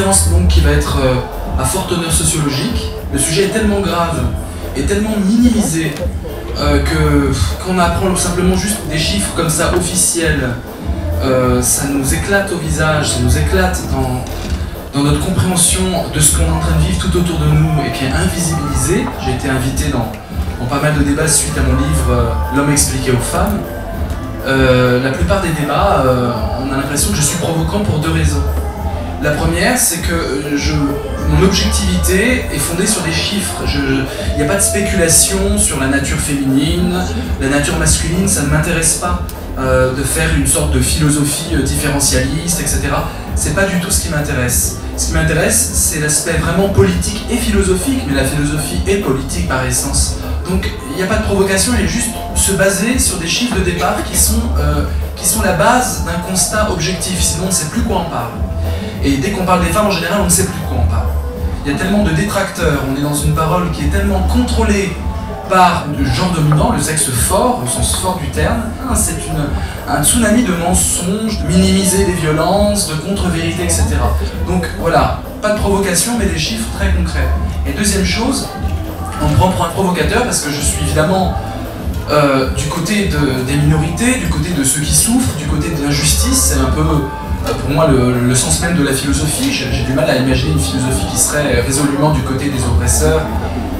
conférence donc, qui va être à forte teneur sociologique. Le sujet est tellement grave et tellement minimisé qu'on apprend simplement juste des chiffres comme ça officiels, ça nous éclate au visage, ça nous éclate dans notre compréhension de ce qu'on est en train de vivre tout autour de nous et qui est invisibilisé. J'ai été invité dans pas mal de débats suite à mon livre L'homme expliqué aux femmes. La plupart des débats, on a l'impression que je suis provocant pour deux raisons. La première, c'est que mon objectivité est fondée sur des chiffres. Il n'y a pas de spéculation sur la nature féminine, la nature masculine, ça ne m'intéresse pas de faire une sorte de philosophie différentialiste, etc. C'est pas du tout ce qui m'intéresse. Ce qui m'intéresse, c'est l'aspect vraiment politique et philosophique, mais la philosophie est politique par essence. Donc il n'y a pas de provocation, il est juste se baser sur des chiffres de départ qui sont la base d'un constat objectif, sinon on ne sait plus quoi on parle. Et dès qu'on parle des femmes, en général, on ne sait plus de quoi on parle. Il y a tellement de détracteurs, on est dans une parole qui est tellement contrôlée par le genre dominant, le sexe fort, au sens fort du terme. C'est un tsunami de mensonges, de minimiser les violences, de contre-vérités, etc. Donc voilà, pas de provocation, mais des chiffres très concrets. Et deuxième chose, on me prend pour un provocateur parce que je suis évidemment du côté des minorités, du côté de ceux qui souffrent, du côté de l'injustice. C'est un peu, pour moi, le sens même de la philosophie. J'ai du mal à imaginer une philosophie qui serait résolument du côté des oppresseurs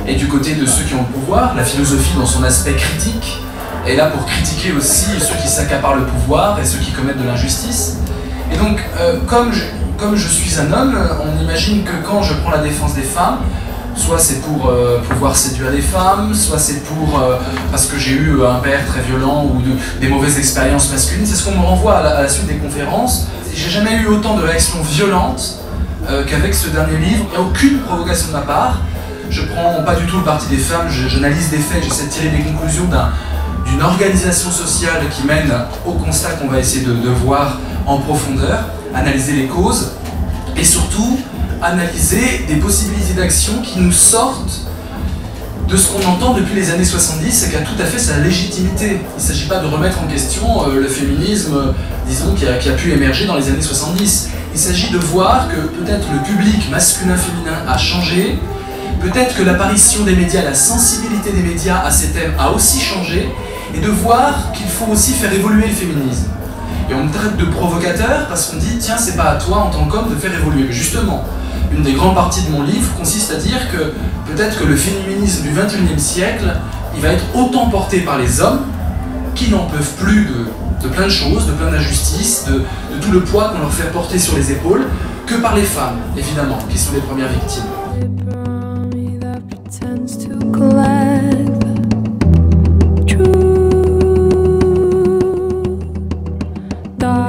et du côté de ceux qui ont le pouvoir. La philosophie, dans son aspect critique, est là pour critiquer aussi ceux qui s'accaparent le pouvoir et ceux qui commettent de l'injustice. Et donc, comme je suis un homme, on imagine que quand je prends la défense des femmes, soit c'est pour pouvoir séduire les femmes, soit c'est parce que j'ai eu un père très violent ou des mauvaises expériences masculines. C'est ce qu'on me renvoie à la suite des conférences. J'ai jamais eu autant de réactions violentes qu'avec ce dernier livre. Il n'y a aucune provocation de ma part. Je prends pas du tout le parti des femmes, j'analyse des faits, j'essaie de tirer des conclusions d'une organisation sociale qui mène au constat qu'on va essayer de voir en profondeur, analyser les causes et surtout analyser des possibilités d'action qui nous sortent de ce qu'on entend depuis les années 70 et qui a tout à fait sa légitimité. Il ne s'agit pas de remettre en question le féminisme, disons, qui a pu émerger dans les années 70. Il s'agit de voir que peut-être le public masculin-féminin a changé, peut-être que l'apparition des médias, la sensibilité des médias à ces thèmes a aussi changé, et de voir qu'il faut aussi faire évoluer le féminisme. Et on me traite de provocateur parce qu'on dit, tiens, c'est pas à toi en tant qu'homme de faire évoluer. Mais justement, une des grandes parties de mon livre consiste à dire que peut-être que le féminisme du XXIe siècle, il va être autant porté par les hommes qui n'en peuvent plus de plein de choses, de plein d'injustices, de tout le poids qu'on leur fait porter sur les épaules, que par les femmes, évidemment, qui sont les premières victimes.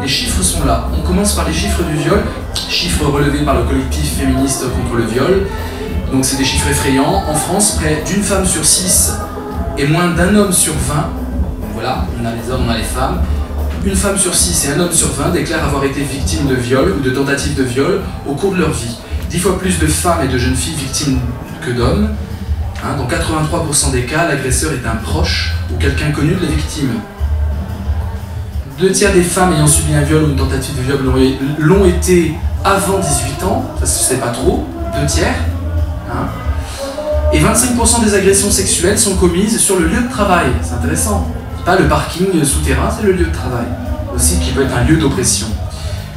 Les chiffres sont là. On commence par les chiffres du viol, chiffres relevés par le collectif féministe contre le viol. Donc c'est des chiffres effrayants. En France, près d'une femme sur 6 et moins d'un homme sur 20, voilà, on a les hommes, on a les femmes, une femme sur 6 et un homme sur 20 déclarent avoir été victimes de viol ou de tentatives de viol au cours de leur vie. 10 fois plus de femmes et de jeunes filles victimes que d'hommes. Dans 83% des cas, l'agresseur est un proche ou quelqu'un connu de la victime. 2 tiers des femmes ayant subi un viol ou une tentative de viol l'ont été avant 18 ans, ça c'est pas trop, 2 tiers. Et 25% des agressions sexuelles sont commises sur le lieu de travail, c'est intéressant. Pas le parking souterrain, c'est le lieu de travail, aussi qui peut être un lieu d'oppression.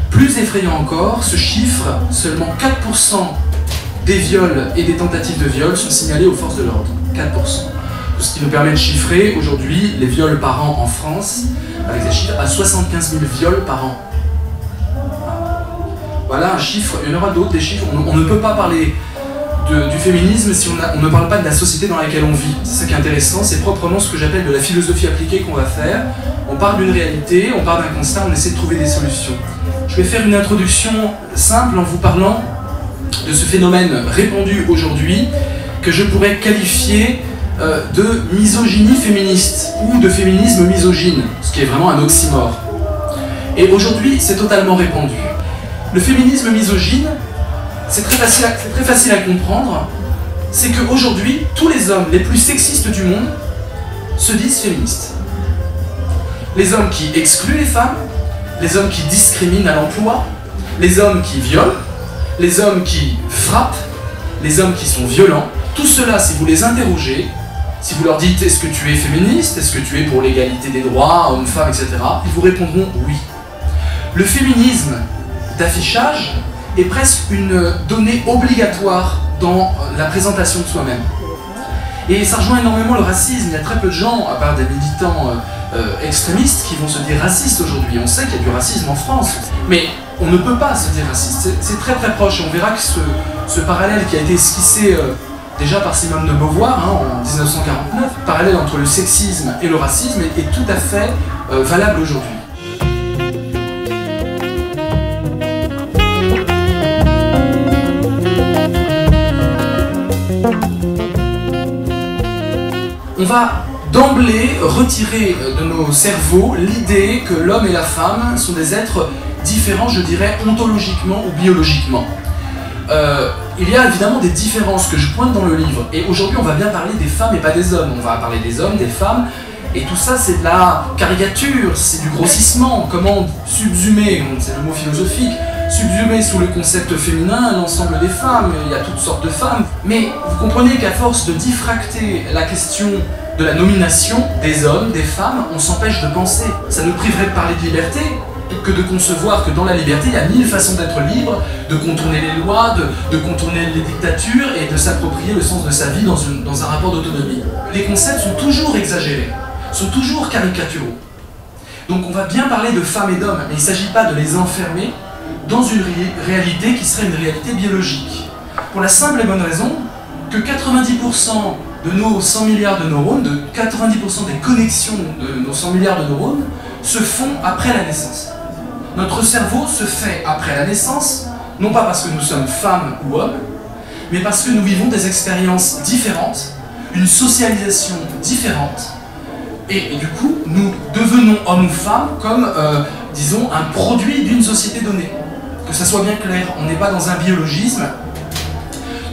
Plus effrayant encore, ce chiffre, seulement 4% des viols et des tentatives de viol sont signalés aux forces de l'ordre, 4%. Ce qui nous permet de chiffrer aujourd'hui les viols par an en France, avec des chiffres à 75 000 viols par an. Voilà un chiffre, il y en aura d'autres, des chiffres. On ne peut pas parler du féminisme si on ne parle pas de la société dans laquelle on vit. C'est ça qui est intéressant, c'est proprement ce que j'appelle de la philosophie appliquée qu'on va faire. On part d'une réalité, on part d'un constat, on essaie de trouver des solutions. Je vais faire une introduction simple en vous parlant de ce phénomène répandu aujourd'hui que je pourrais qualifier de misogynie féministe ou de féminisme misogyne, ce qui est vraiment un oxymore. Et aujourd'hui, c'est totalement répandu. Le féminisme misogyne, c'est très facile à comprendre, c'est qu'aujourd'hui, tous les hommes les plus sexistes du monde se disent féministes. Les hommes qui excluent les femmes, les hommes qui discriminent à l'emploi, les hommes qui violent, les hommes qui frappent, les hommes qui sont violents. Tout cela, si vous les interrogez, si vous leur dites « est-ce que tu es féministe? Est-ce que tu es pour l'égalité des droits, hommes-femmes, etc. » ils vous répondront « oui ». Le féminisme d'affichage est presque une donnée obligatoire dans la présentation de soi-même. Et ça rejoint énormément le racisme. Il y a très peu de gens, à part des militants extrémistes, qui vont se dire racistes aujourd'hui. On sait qu'il y a du racisme en France, mais on ne peut pas se dire raciste. C'est très très proche. Et on verra que ce parallèle qui a été esquissé déjà par Simone de Beauvoir en 1949, parallèle entre le sexisme et le racisme, est tout à fait valable aujourd'hui. On va d'emblée retirer de nos cerveaux l'idée que l'homme et la femme sont des êtres différents, je dirais, ontologiquement ou biologiquement. Il y a évidemment des différences que je pointe dans le livre, et aujourd'hui on va bien parler des femmes et pas des hommes. On va parler des hommes, des femmes, et tout ça c'est de la caricature, c'est du grossissement. Comment subsumer, c'est le mot philosophique, subsumer sous le concept féminin l'ensemble des femmes. Il y a toutes sortes de femmes, mais vous comprenez qu'à force de diffracter la question de la nomination des hommes, des femmes, on s'empêche de penser. Ça nous priverait de parler de liberté, que de concevoir que dans la liberté, il y a 1000 façons d'être libre, de contourner les lois, de contourner les dictatures et de s'approprier le sens de sa vie dans un rapport d'autonomie. Les concepts sont toujours exagérés, sont toujours caricaturaux. Donc on va bien parler de femmes et d'hommes, mais il ne s'agit pas de les enfermer dans une réalité qui serait une réalité biologique. Pour la simple et bonne raison que 90% de nos 100 milliards de neurones, de 90% des connexions de nos 100 milliards de neurones se font après la naissance. Notre cerveau se fait après la naissance, non pas parce que nous sommes femmes ou hommes, mais parce que nous vivons des expériences différentes, une socialisation différente, et du coup, nous devenons hommes ou femmes comme, disons, un produit d'une société donnée. Que ça soit bien clair, on n'est pas dans un biologisme,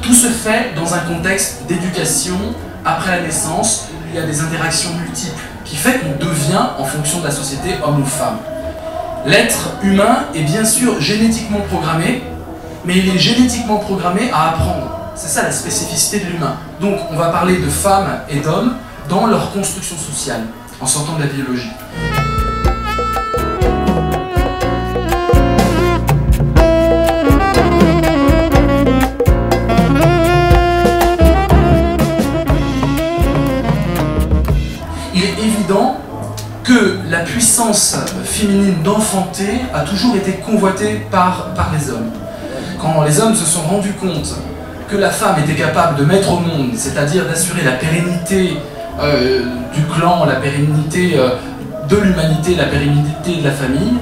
tout se fait dans un contexte d'éducation, après la naissance, il y a des interactions multiples, qui fait qu'on devient, en fonction de la société, homme ou femme. L'être humain est bien sûr génétiquement programmé, mais il est génétiquement programmé à apprendre. C'est ça la spécificité de l'humain. Donc on va parler de femmes et d'hommes dans leur construction sociale, en sortant de la biologie. Il est évident que la puissance féminine d'enfanter a toujours été convoitée par les hommes. Quand les hommes se sont rendus compte que la femme était capable de mettre au monde, c'est-à-dire d'assurer la pérennité du clan, la pérennité de l'humanité, la pérennité de la famille,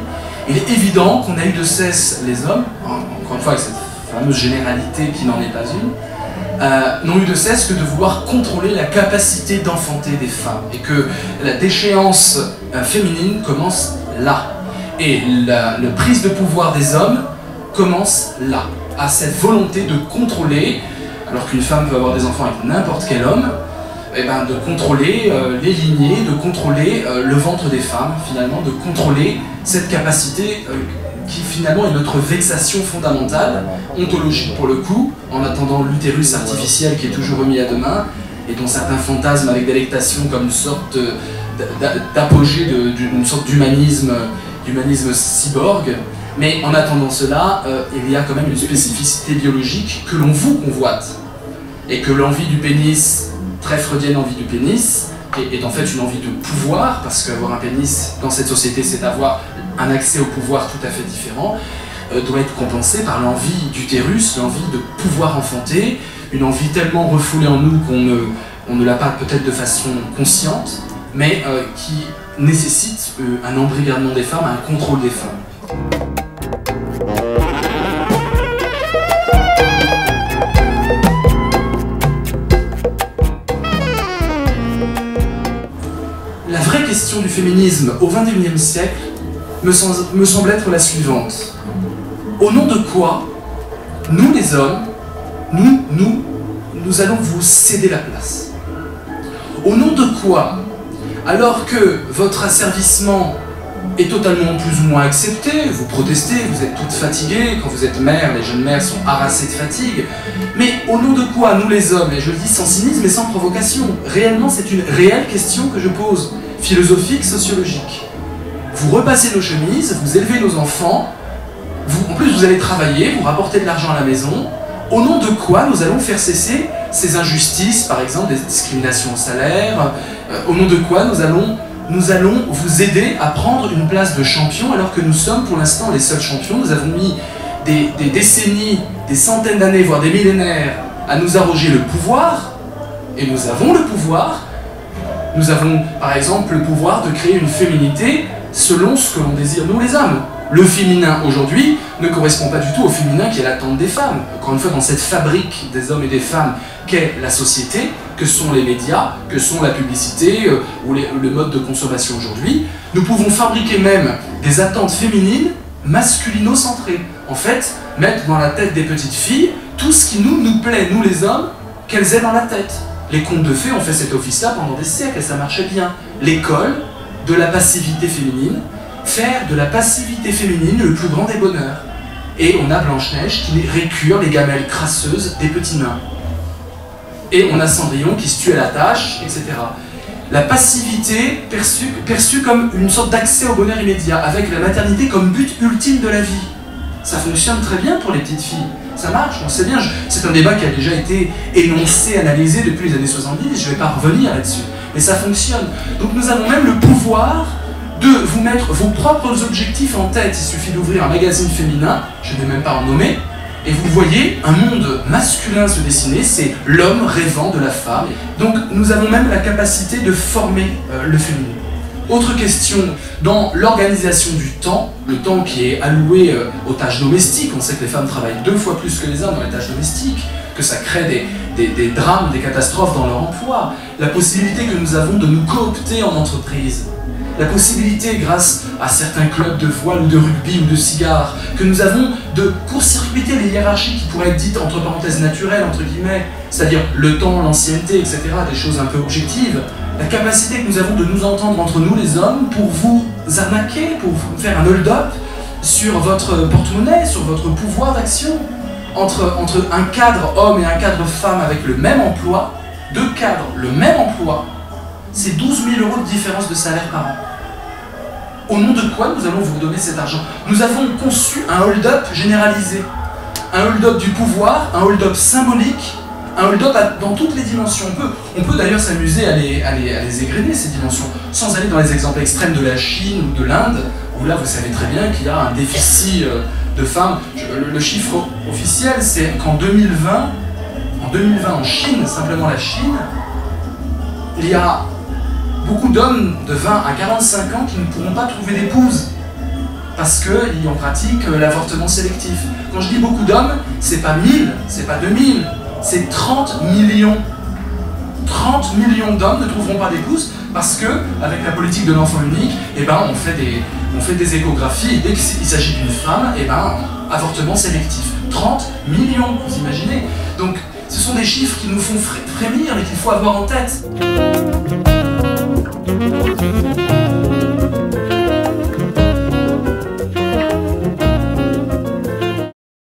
il est évident qu'on a eu de cesse, les hommes, encore une fois avec cette fameuse généralité qui n'en est pas une, n'ont eu de cesse que de vouloir contrôler la capacité d'enfanter des femmes, et que la déchéance féminine commence là. Et la prise de pouvoir des hommes commence là, à cette volonté de contrôler, alors qu'une femme peut avoir des enfants avec n'importe quel homme, et ben de contrôler les lignées, de contrôler le ventre des femmes, finalement, de contrôler cette capacité qui finalement est notre vexation fondamentale, ontologique pour le coup, en attendant l'utérus artificiel qui est toujours remis à demain, et dont certains fantasment avec délectation comme une sorte d'apogée d'une sorte d'humanisme cyborg. Mais en attendant cela, il y a quand même une spécificité biologique que l'on vous convoite, et que l'envie du pénis, très freudienne envie du pénis, est en fait une envie de pouvoir, parce qu'avoir un pénis dans cette société, c'est avoir un accès au pouvoir tout à fait différent, doit être compensé par l'envie d'utérus, l'envie de pouvoir enfanter, une envie tellement refoulée en nous qu'on ne l'a pas peut-être de façon consciente, mais qui nécessite un embrigadement des femmes, un contrôle des femmes. La vraie question du féminisme au XXIe siècle me semble être la suivante. Au nom de quoi, nous les hommes, nous allons vous céder la place? Au nom de quoi, alors que votre asservissement est totalement plus ou moins acceptée. Vous protestez, vous êtes toutes fatiguées. Quand vous êtes mère, les jeunes mères sont harassées de fatigue. Mais au nom de quoi, nous les hommes, et je le dis sans cynisme et sans provocation, réellement c'est une réelle question que je pose, philosophique, sociologique. Vous repassez nos chemises, vous élevez nos enfants, en plus vous allez travailler, vous rapportez de l'argent à la maison. Au nom de quoi nous allons faire cesser ces injustices, par exemple des discriminations au salaire? Au nom de quoi nous allons vous aider à prendre une place de champion alors que nous sommes pour l'instant les seuls champions? Nous avons mis des décennies, des centaines d'années, voire des millénaires à nous arroger le pouvoir, et nous avons le pouvoir. Nous avons par exemple le pouvoir de créer une féminité selon ce que l'on désire nous les hommes. Le féminin aujourd'hui ne correspond pas du tout au féminin qui est l'attente des femmes. Encore une fois, dans cette fabrique des hommes et des femmes qu'est la société, que sont les médias, que sont la publicité ou le mode de consommation aujourd'hui, nous pouvons fabriquer même des attentes féminines masculino-centrées. En fait, mettre dans la tête des petites filles tout ce qui nous plaît, nous les hommes, qu'elles aient dans la tête. Les contes de fées ont fait cet office-là pendant des siècles et ça marchait bien. L'école de la passivité féminine, faire de la passivité féminine le plus grand des bonheurs. Et on a Blanche-Neige qui récure les gamelles crasseuses des petits nains. Et on a Cendrillon qui se tue à la tâche, etc. La passivité perçue comme une sorte d'accès au bonheur immédiat, avec la maternité comme but ultime de la vie. Ça fonctionne très bien pour les petites filles. Ça marche, on sait bien. C'est un débat qui a déjà été énoncé, analysé depuis les années 70, je ne vais pas revenir là-dessus. Mais ça fonctionne. Donc nous avons même le pouvoir de vous mettre vos propres objectifs en tête. Il suffit d'ouvrir un magazine féminin, je ne vais même pas en nommer, et vous voyez un monde masculin se dessiner, c'est l'homme rêvant de la femme. Donc nous avons même la capacité de former le féminin. Autre question, dans l'organisation du temps, le temps qui est alloué aux tâches domestiques, on sait que les femmes travaillent 2 fois plus que les hommes dans les tâches domestiques, que ça crée des drames, des catastrophes dans leur emploi, la possibilité que nous avons de nous coopter en entreprise, la possibilité, grâce à certains clubs de voile ou de rugby ou de cigares, que nous avons de court-circuiter les hiérarchies qui pourraient être dites entre parenthèses naturelles, entre guillemets, c'est-à-dire le temps, l'ancienneté, etc., des choses un peu objectives, la capacité que nous avons de nous entendre entre nous les hommes pour vous arnaquer, pour vous faire un hold-up sur votre porte-monnaie, sur votre pouvoir d'action, entre un cadre homme et un cadre femme avec le même emploi, 2 cadres, le même emploi, c'est 12 000 € de différence de salaire par an. Au nom de quoi nous allons vous donner cet argent? Nous avons conçu un hold-up généralisé. Un hold-up du pouvoir, un hold-up symbolique, un hold-up dans toutes les dimensions. On peut d'ailleurs s'amuser à les égrener, ces dimensions, sans aller dans les exemples extrêmes de la Chine ou de l'Inde, où là vous savez très bien qu'il y a un déficit de femmes. Le chiffre officiel, c'est qu'en 2020, en Chine, simplement la Chine, il y a beaucoup d'hommes de 20 à 45 ans qui ne pourront pas trouver d'épouse parce qu'ils en pratiquent l'avortement sélectif. Quand je dis beaucoup d'hommes, c'est pas 1000, c'est pas 2000, c'est 30 millions. 30 millions d'hommes ne trouveront pas d'épouse parce que, avec la politique de l'enfant unique, on fait des échographies et dès qu'il s'agit d'une femme, avortement sélectif. 30 millions, vous imaginez? Donc, ce sont des chiffres qui nous font frémir, mais qu'il faut avoir en tête.